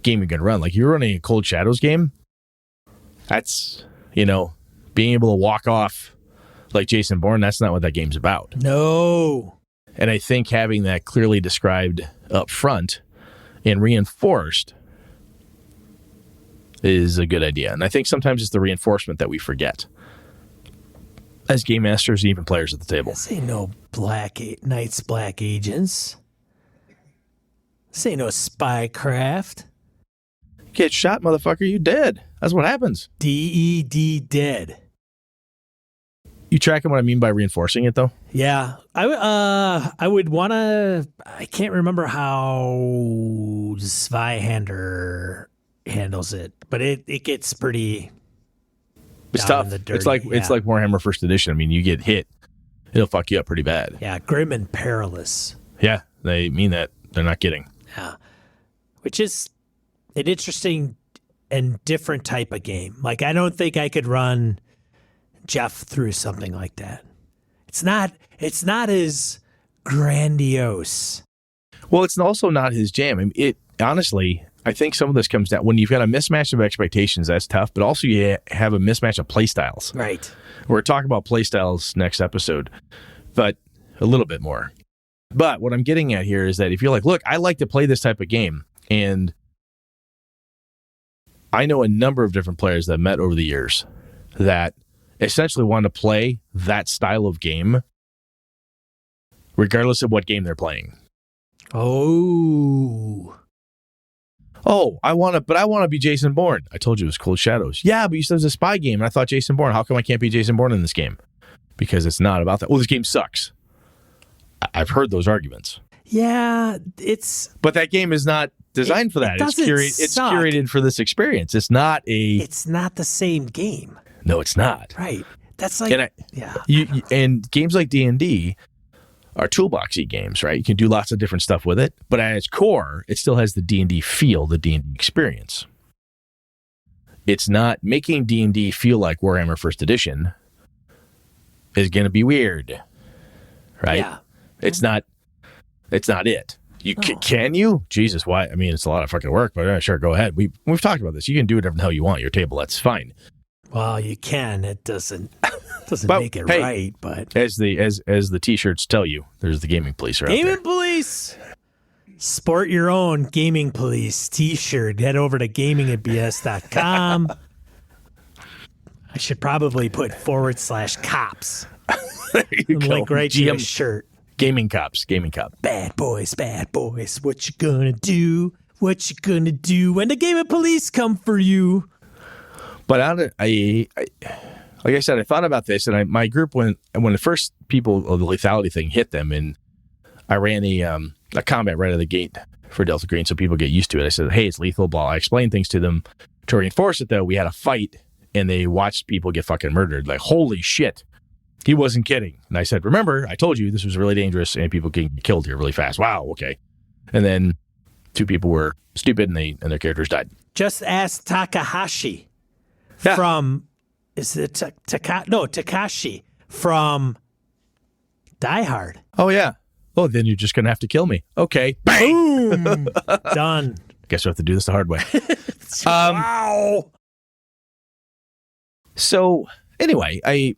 game you're going to run. Like, you're running a Cold Shadows game, that's, being able to walk off like Jason Bourne, that's not what that game's about. No. And I think having that clearly described up front and reinforced is a good idea. And I think sometimes it's the reinforcement that we forget as game masters and even players at the table. This ain't no Night's Black Agents. This ain't no spycraft. Get shot, motherfucker, you dead. That's what happens. DED dead. You tracking what I mean by reinforcing it, though? Yeah. I would want to... I can't remember how Zweihander handles it, but it gets pretty... It's tough. It's like Warhammer First Edition. I mean, you get hit, it'll fuck you up pretty bad. Yeah, grim and perilous. Yeah, they mean that. They're not kidding. Yeah. Which is an interesting and different type of game. Like, I don't think I could run Jeff through something like that. It's not as grandiose. Well, it's also not his jam. I mean, honestly, I think some of this comes down when you've got a mismatch of expectations, that's tough, but also you have a mismatch of play styles. Right. We're talking about play styles next episode, but a little bit more. But what I'm getting at here is that if you're like, look, I like to play this type of game, and I know a number of different players that I've met over the years that essentially want to play that style of game regardless of what game they're playing. I want to be Jason Bourne. I told you it was Cold Shadows. Yeah, but you said it was a spy game, and I thought Jason Bourne. How come I can't be Jason Bourne in this game? Because it's not about that. Well, this game sucks. I've heard those arguments. Yeah, but that game is not designed for that. It's curated for this experience. It's not the same game. No, it's not. Right. That's like, and games like D&D are toolboxy games, right? You can do lots of different stuff with it, but at its core, it still has the D&D feel, the D&D experience. It's not making D&D feel like Warhammer First Edition is going to be weird, right? Yeah. It's not it. Can you? Jesus, why? I mean, it's a lot of fucking work, but sure, go ahead. We've talked about this. You can do whatever the hell you want at your table. That's fine. Well, you can. It doesn't make it right, but as the t-shirts tell you, there's the gaming police are out there. Gaming police. Sport your own gaming police t-shirt. Head over to gamingandbs.com. I should probably put /cops. There you go. Link right to your shirt. Gaming cops. Bad boys. What you gonna do? What you gonna do when the gaming police come for you? But like I said, I thought about this, and my group, when the first people of the lethality thing hit them, and I ran a combat right out of the gate for Delta Green so people get used to it. I said, hey, it's lethal, blah. I explained things to them. To reinforce it, though, we had a fight, and they watched people get fucking murdered. Like, holy shit. He wasn't kidding. And I said, remember, I told you this was really dangerous, and people can get killed here really fast. Wow, okay. And then 2 people were stupid, and their characters died. Just ask Takahashi Yeah. from, is it Takashi from Die Hard. Oh, yeah. Oh, then you're just going to have to kill me. Okay. Bang! Boom. Done. Guess we have to do this the hard way. Wow. So anyway, I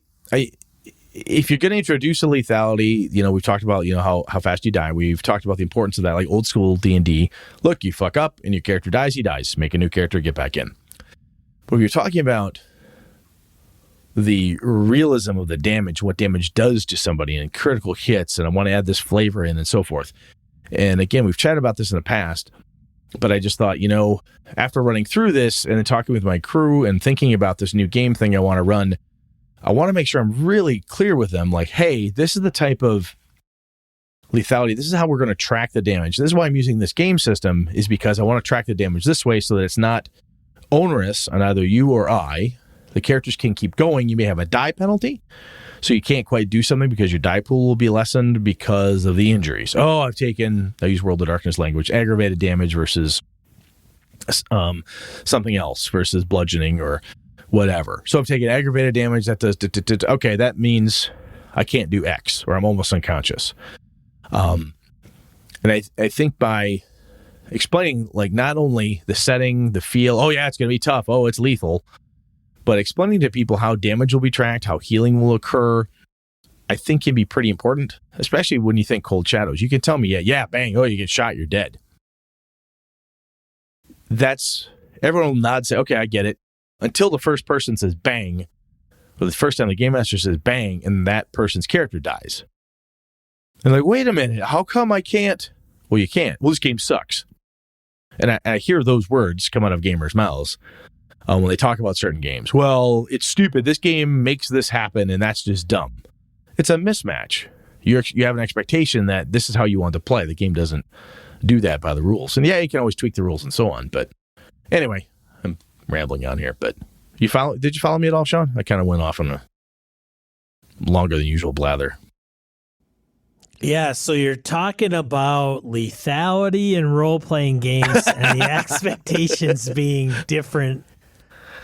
if you're going to introduce a lethality, we've talked about, how fast you die. We've talked about the importance of that, like old school D&D. Look, you fuck up and your character dies, he dies. Make a new character, get back in. But if you're talking about the realism of the damage, what damage does to somebody and critical hits, and I want to add this flavor in and so forth. And again, we've chatted about this in the past, but I just thought, after running through this and then talking with my crew and thinking about this new game thing I want to run, I want to make sure I'm really clear with them. Like, hey, this is the type of lethality. This is how we're going to track the damage. This is why I'm using this game system, is because I want to track the damage this way so that it's not onerous on either you or I. The characters can keep going. You may have a die penalty, so you can't quite do something because your die pool will be lessened because of the injuries. Oh, I use World of Darkness language, aggravated damage versus something else versus bludgeoning or whatever. So I've taken aggravated damage. That does, okay, that means I can't do X, or I'm almost unconscious. And I think by explaining, like, not only the setting, the feel, oh yeah, it's going to be tough, oh, it's lethal, but explaining to people how damage will be tracked, how healing will occur, I think can be pretty important, especially when you think Cold Shadows. You can tell me, yeah, bang, oh, you get shot, you're dead. Everyone will nod, say, okay, I get it, until the first person says bang, or the first time the game master says bang, and that person's character dies. And like, wait a minute, how come I can't? Well, you can't. Well, this game sucks. And I hear those words come out of gamers' mouths when they talk about certain games. Well, it's stupid. This game makes this happen, and that's just dumb. It's a mismatch. You have an expectation that this is how you want to play. The game doesn't do that by the rules. And yeah, you can always tweak the rules and so on. But anyway, I'm rambling on here. But did you follow me at all, Sean? I kind of went off on a longer than usual blather. Yeah, so you're talking about lethality in role-playing games and the expectations being different,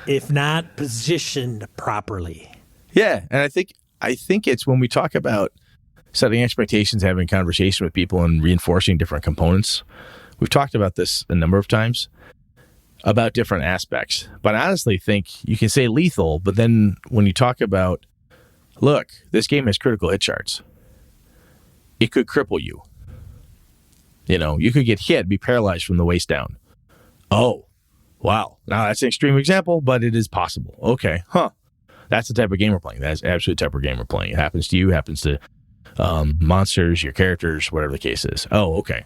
if not positioned properly. Yeah, and I think it's when we talk about setting expectations, having conversation with people, and reinforcing different components. We've talked about this a number of times about different aspects. But I honestly think you can say lethal, but then when you talk about, look, this game has critical hit charts. It could cripple you. You could get hit, be paralyzed from the waist down. Oh, wow. Now that's an extreme example, but it is possible. Okay, That's the type of game we're playing. That's absolutely the type of game we're playing. It happens to you, it happens to monsters, your characters, whatever the case is. Oh, okay.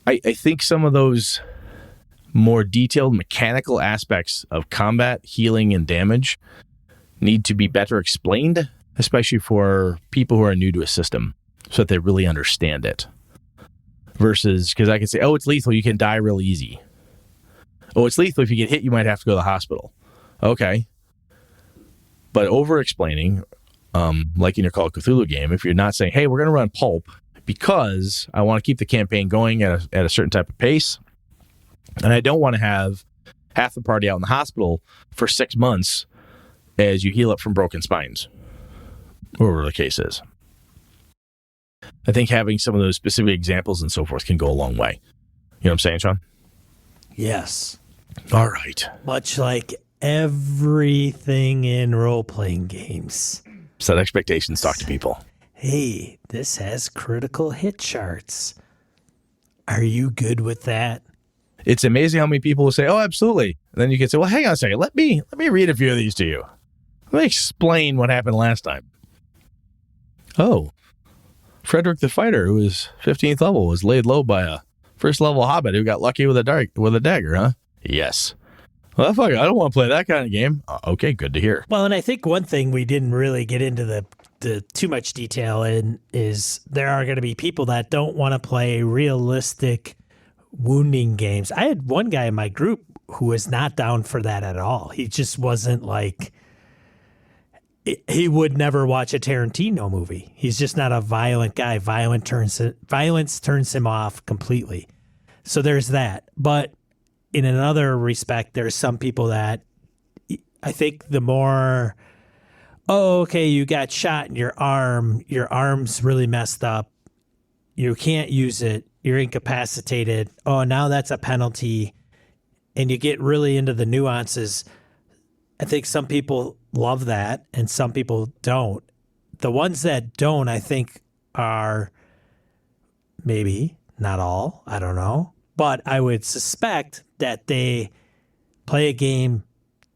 I think some of those more detailed mechanical aspects of combat, healing, and damage need to be better explained, especially for people who are new to a system, so that they really understand it. Versus, because I can say, oh, it's lethal, you can die real easy. Oh, it's lethal, if you get hit, you might have to go to the hospital. Okay. But over-explaining, like in your Call of Cthulhu game, if you're not saying, hey, we're going to run pulp because I want to keep the campaign going at a certain type of pace, and I don't want to have half the party out in the hospital for 6 months as you heal up from broken spines, whatever the case is. I think having some of those specific examples and so forth can go a long way. You know what I'm saying, Sean? Yes. All right. Much like everything in role-playing games. Set expectations, talk to people. Hey, this has critical hit charts. Are you good with that? It's amazing how many people will say, oh, absolutely. And then you can say, well, hang on a second. Let me read a few of these to you. Let me explain what happened last time. Oh, Frederick the Fighter, who was 15th level, was laid low by a first level hobbit who got lucky with a dagger, huh? Yes. Well, fuck it. I don't want to play that kind of game. Okay, good to hear. Well, and I think one thing we didn't really get into the too much detail in is there are going to be people that don't want to play realistic wounding games. I had one guy in my group who was not down for that at all. He just wasn't like, he would never watch a Tarantino movie. He's just not a violent guy. Violence turns him off completely. So there's that. But in another respect, there's some people that I think the more, oh, okay, you got shot in your arm's really messed up. You can't use it. You're incapacitated. Oh, now that's a penalty. And you get really into the nuances. I think some people love that and some people don't. The ones that don't, I think, are maybe not all. I don't know. But I would suspect that they play a game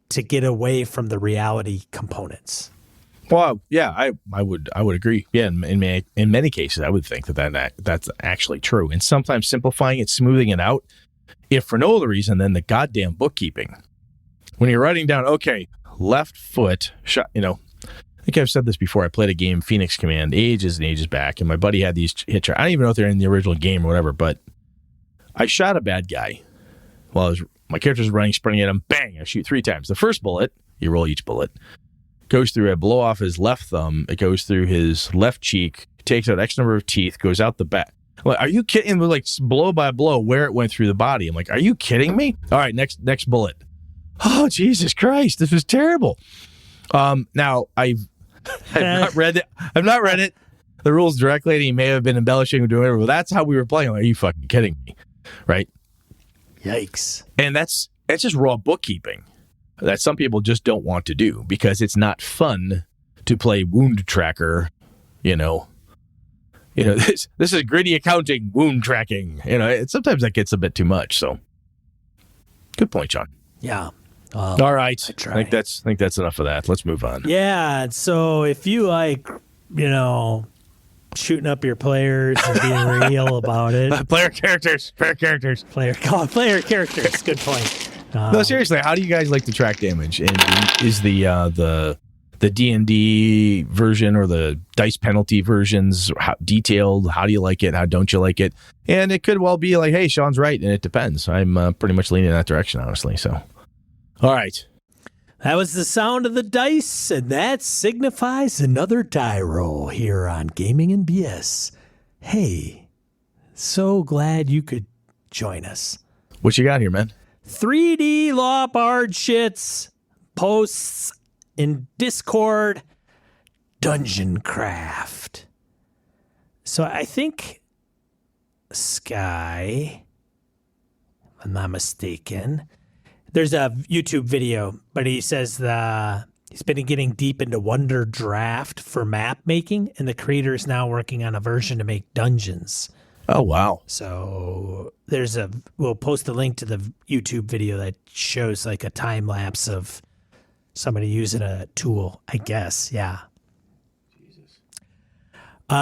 to get away from the reality components. Well, yeah, I would agree. Yeah, in many cases, I would think that's actually true. And sometimes simplifying it, smoothing it out, if for no other reason than the goddamn bookkeeping. When you're writing down, okay, left foot shot, I think I've said this before. I played a game, Phoenix Command, ages and ages back, and my buddy had these hit shots. I don't even know if they're in the original game or whatever, but I shot a bad guy while my character's running, sprinting at him. Bang! I shoot 3 times. The first bullet, you roll each bullet, goes through, I blow off his left thumb. It goes through his left cheek, takes out X number of teeth, goes out the back. I'm like, are you kidding? Like blow by blow where it went through the body. I'm like, are you kidding me? All right, next bullet. Oh, Jesus Christ, this was terrible. Now I've not read it. I've not read it. The rules directly, and he may have been embellishing or doing whatever. Well, that's how we were playing. I'm like, are you fucking kidding me? Right? Yikes. And that's just raw bookkeeping that some people just don't want to do because it's not fun to play wound tracker, this is gritty accounting, wound tracking. Sometimes that gets a bit too much. So, good point, John. Yeah. All right. I think that's enough of that. Let's move on. Yeah. So if you like, shooting up your players and being real about it, player characters. Player characters. Good point. No, seriously, how do you guys like to track damage? And is the D&D version or the dice penalty versions detailed? How do you like it? How don't you like it? And it could well be like, hey, Sean's right, and it depends. I'm pretty much leaning in that direction, honestly. So, all right. That was the sound of the dice, and that signifies another die roll here on Gaming and BS. Hey, so glad you could join us. What you got here, man? 3D Law Bard shits posts in Discord Dungeon Craft. So I think Sky, if I'm not mistaken, there's a YouTube video, but he says he's been getting deep into Wonder Draft for map making, and the creator is now working on a version to make dungeons. Oh, wow. So we'll post a link to the YouTube video that shows like a time lapse of somebody using a tool, I guess. Yeah. Jesus.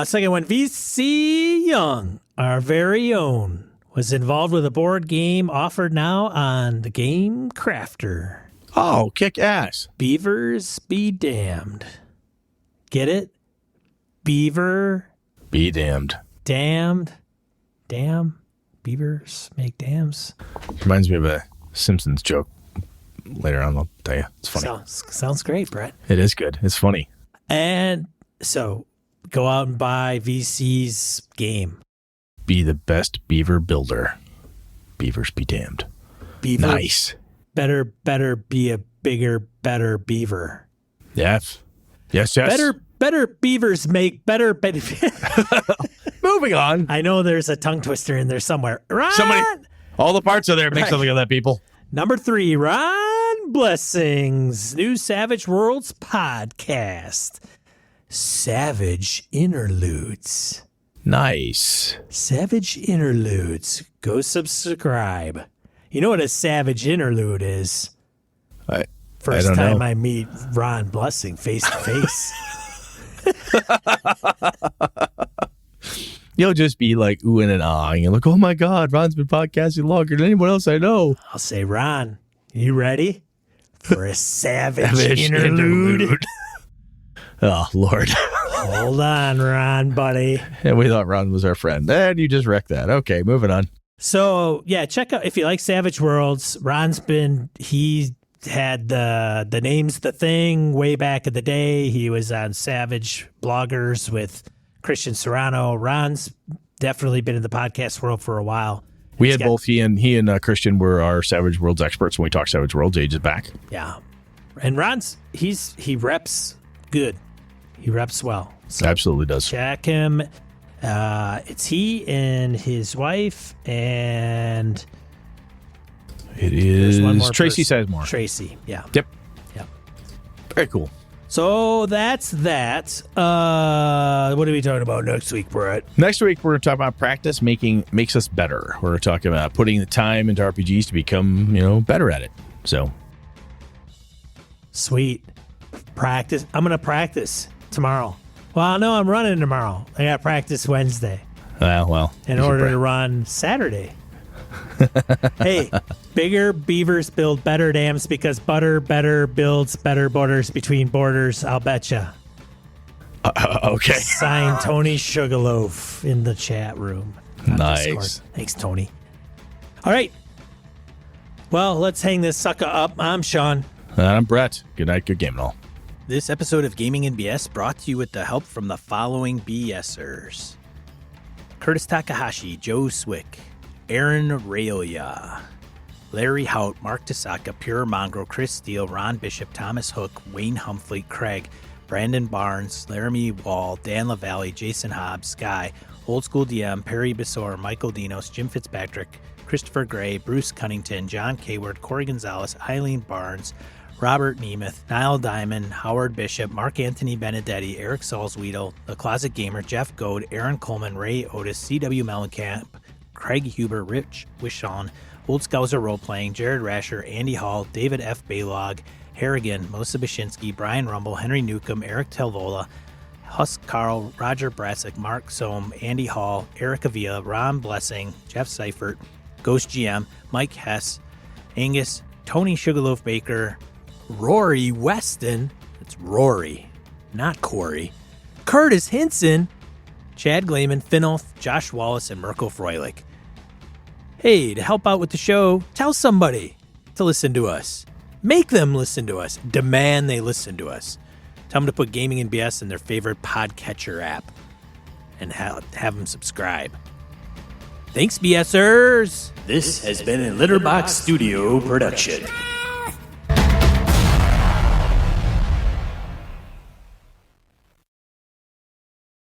Second one, VC Young, our very own, was involved with a board game offered now on the Game Crafter. Oh, kick ass. Beavers be damned. Get it? Beaver. Be damned. Damned. Damn. Beavers make dams. Reminds me of a Simpsons joke. Later on, I'll tell you. It's funny. Sounds great, Brett. It is good. It's funny. And so go out and buy VC's game. Be the best beaver builder. Beavers be damned. Beaver. Nice. Better be a bigger, better beaver. Yes. Yes. Better beavers make better. Moving on. I know there's a tongue twister in there somewhere. Ron! All the parts are there. Make something of that, people. Number 3, Ron Blessings, new Savage Worlds podcast. Savage Interludes. Nice. Savage Interludes. Go subscribe. You know what a Savage Interlude is? First time I meet Ron Blessing face to face. You'll just be like oohing and ahhing and like, oh my God, Ron's been podcasting longer than anyone else I know. I'll say, Ron, You ready for a savage interlude? Oh, Lord. Hold on, Ron, buddy. And we thought Ron was our friend. And you just wrecked that. Okay, moving on. So, yeah, check out, if you like Savage Worlds, he had the Name's the Thing way back in the day. He was on Savage Bloggers with Christian Serrano. Ron's definitely been in the podcast world for a while. We had both, he and Christian were our Savage Worlds experts when we talked Savage Worlds ages back. Yeah. And Ron's, he reps good. He reps well. So absolutely does. Check him. It's he and his wife, and it is one more Tracy Sizemore. Tracy, yeah. Yep. Yep. Very cool. So that's that. What are we talking about next week, Brett? Next week, we're going to talk about practice makes us better. We're talking about putting the time into RPGs to become, better at it. So. Sweet. Practice. I'm going to practice tomorrow. Well, no, I'm running tomorrow. I got practice Wednesday. Well. In order to run Saturday. Hey, bigger beavers build better dams because butter better builds better borders between borders, I'll betcha. Okay. Signed Tony Sugarloaf in the chat room. Nice. Discord. Thanks, Tony. All right. Well, let's hang this sucker up. I'm Sean. And I'm Brett. Good night, good game and all. This episode of Gaming and BS brought to you with the help from the following BSers. Curtis Takahashi, Joe Swick, Aaron Railia, Larry Hout, Mark Tasaka, Pure Mongrel, Chris Steele, Ron Bishop, Thomas Hook, Wayne Humphrey, Craig, Brandon Barnes, Laramie Wall, Dan LaValle, Jason Hobbs, Sky, Old School DM, Perry Besor, Michael Dinos, Jim Fitzpatrick, Christopher Gray, Bruce Cunnington, John Kayward, Corey Gonzalez, Eileen Barnes, Robert Nemeth, Niall Diamond, Howard Bishop, Mark Anthony Benedetti, Eric Salzwedel, The Closet Gamer, Jeff Goad, Aaron Coleman, Ray Otis, C.W. Mellencamp, Craig Huber, Rich Wishon, Old Scouser Roleplaying, Jared Rasher, Andy Hall, David F. Baylog, Harrigan, Melissa Bashinsky, Brian Rumble, Henry Newcomb, Eric Telvola, Husk Carl, Roger Brassick, Mark Sohm, Andy Hall, Eric Avila, Ron Blessing, Jeff Seifert, Ghost GM, Mike Hess, Angus, Tony Sugarloaf Baker, Rory Weston, it's Rory, not Corey, Curtis Hinson, Chad Glayman, Finolf, Josh Wallace, and Mirko Froelich. Hey, to help out with the show, tell somebody to listen to us. Make them listen to us. Demand they listen to us. Tell them to put Gaming and BS in their favorite podcatcher app and have them subscribe. Thanks, BSers. This has been a Litterbox Studio production.